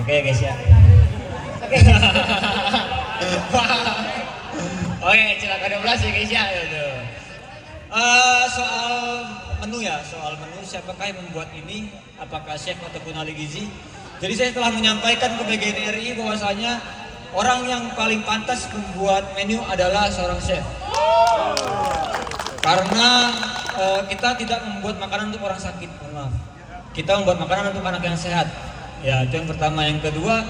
Oke guys ya. Oke guys. Oke, silakan 12 ya guys ya. Soal menu ya, soal menu siapakah yang membuat ini? Apakah chef ataupun ahli gizi? Jadi saya telah menyampaikan ke BGNRI bahwasanya orang yang paling pantas membuat menu adalah seorang chef. Karena kita tidak membuat makanan untuk orang sakit, maaf. Kita membuat makanan untuk anak yang sehat. Ya, itu yang pertama. Yang kedua,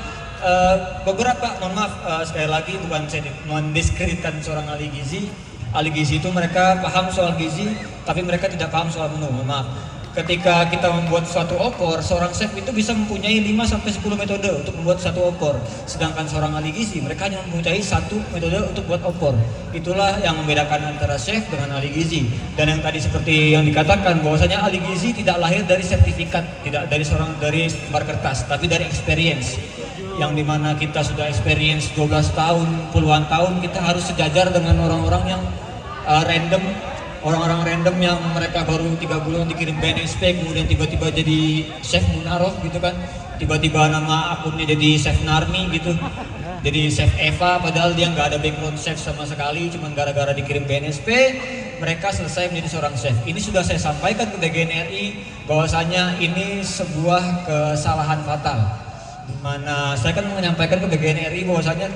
beberapa, mohon maaf, sekali lagi bukan saya mendiskreditkan seorang ahli gizi. Ahli gizi itu mereka paham soal gizi, tapi mereka tidak paham soal menu, mohon maaf. Ketika kita membuat suatu opor, seorang chef itu bisa mempunyai 5-10 metode untuk membuat satu opor. Sedangkan seorang ahli gizi, mereka hanya mempunyai satu metode untuk buat opor. Itulah yang membedakan antara chef dengan ahli gizi. Dan yang tadi seperti yang dikatakan, bahwasanya ahli gizi tidak lahir dari sertifikat, tidak dari dari lembar kertas, tapi dari experience. Yang dimana kita sudah experience 12 tahun, puluhan tahun, kita harus sejajar dengan orang-orang yang random. Orang-orang random yang mereka baru 3 bulan dikirim BNSP, kemudian tiba-tiba jadi chef Munaroh gitu kan. Tiba-tiba nama akunnya jadi chef Narni gitu. Jadi chef Eva, padahal dia nggak ada background chef sama sekali, cuma gara-gara dikirim BNSP, mereka selesai menjadi seorang chef. Ini sudah saya sampaikan ke BGNRI bahwasanya ini sebuah kesalahan fatal. Dimana saya kan menyampaikan ke BGNRI bahwasanya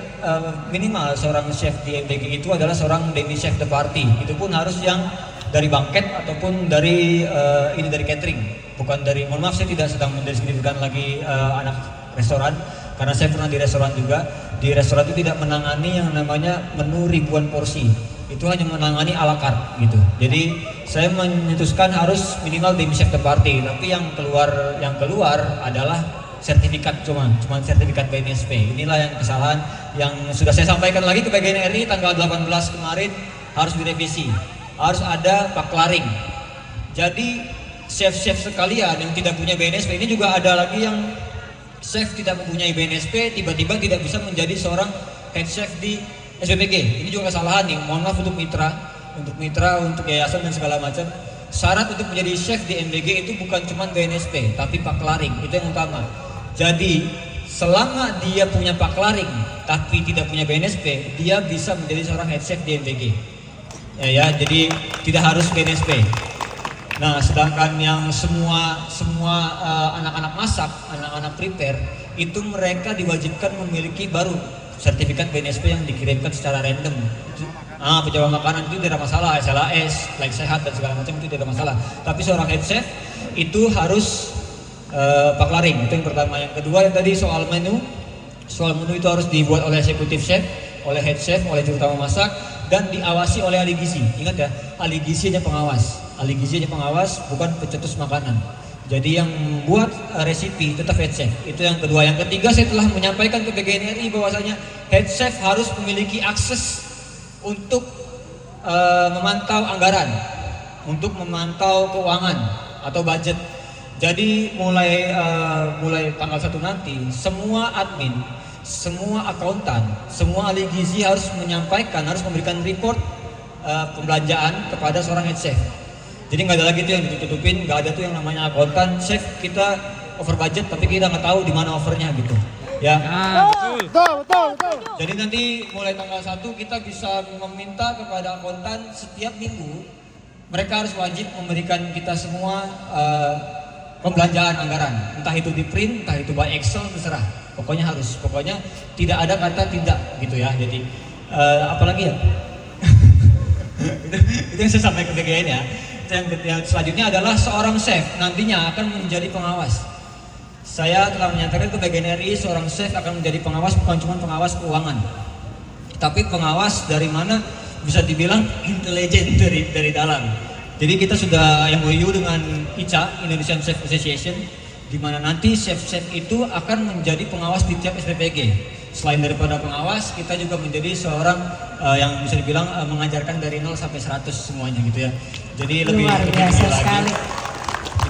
minimal seorang chef di MBG itu adalah seorang demi chef de party. Itu pun harus yang dari banket ataupun dari dari catering, bukan dari, mohon maaf saya tidak sedang mendeskripsikan lagi anak restoran, karena saya pernah di restoran juga. Di restoran itu tidak menangani yang namanya menu ribuan porsi, itu hanya menangani ala carte gitu. Jadi saya menyetuskan harus minimal demi chef de party, tapi yang keluar adalah sertifikat, cuma sertifikat BNSP. Inilah yang kesalahan yang sudah saya sampaikan lagi ke BGNRI tanggal 18 kemarin, harus direvisi. Harus ada paklaring. Jadi chef-chef sekalian yang tidak punya BNSP, ini juga ada lagi yang chef tidak mempunyai BNSP tiba-tiba tidak bisa menjadi seorang head chef di SPPG. Ini juga kesalahan nih. Mohon maaf untuk mitra, untuk yayasan dan segala macam. Syarat untuk menjadi chef di MBG itu bukan cuma BNSP, tapi paklaring. Itu yang utama. Jadi selama dia punya paklaring tapi tidak punya BNSP, dia bisa menjadi seorang head chef di MBG. Ya, jadi tidak harus BNSP. Nah, sedangkan yang semua anak-anak masak, anak-anak prepare, itu mereka diwajibkan memiliki baru sertifikat BNSP yang dikirimkan secara random. Pencoba makanan itu tidak masalah, SLAS, layak sehat dan segala macam itu tidak masalah. Tapi seorang head chef itu harus paklaring, itu yang pertama. Yang kedua yang tadi soal menu itu harus dibuat oleh eksekutif chef, oleh head chef, oleh juru utama masak, dan diawasi oleh ahli gizi. Ingat ya, ahli gizi hanya pengawas, bukan pencetus makanan. Jadi yang membuat resipi tetap head chef. Itu yang kedua. Yang ketiga, saya telah menyampaikan ke BGNRI bahwasanya head chef harus memiliki akses untuk memantau anggaran, untuk memantau keuangan atau budget. Jadi mulai tanggal 1 nanti, semua admin, semua akuntan, semua ahli gizi harus memberikan report pembelanjaan kepada seorang head chef. Jadi nggak ada lagi tuh yang ditutupin, nggak ada tuh yang namanya akuntan, chef kita over budget tapi kita nggak tahu di mana overnya gitu. Ya. Betul. Jadi nanti mulai tanggal 1 kita bisa meminta kepada akuntan setiap minggu, mereka harus wajib memberikan kita semua pembelanjaan anggaran, entah itu di print, entah itu by Excel, terserah. Pokoknya tidak ada kata tidak gitu ya. Jadi apalagi ya? itu yang saya sampaikan ke BGN ya. Yang selanjutnya adalah seorang chef nantinya akan menjadi pengawas. Saya telah menyatakan ke BGNRI seorang chef akan menjadi pengawas, bukan cuma pengawas keuangan, tapi pengawas dari mana bisa dibilang intelijen dari dalam. Jadi kita sudah MOU dengan ICA, Indonesian Chef Association, di mana nanti chef-chef itu akan menjadi pengawas di tiap SPPG. Selain daripada pengawas, kita juga menjadi seorang yang bisa dibilang mengajarkan dari 0 sampai 100 semuanya gitu ya. Jadi lebih biasa sekali.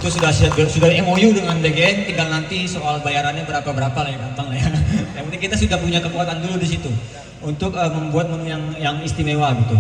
Itu sudah MOU dengan BGN, tinggal nanti soal bayarannya berapa lah ya, gampang lah ya. Yang penting kita sudah punya kekuatan dulu di situ untuk membuat menu yang istimewa gitu.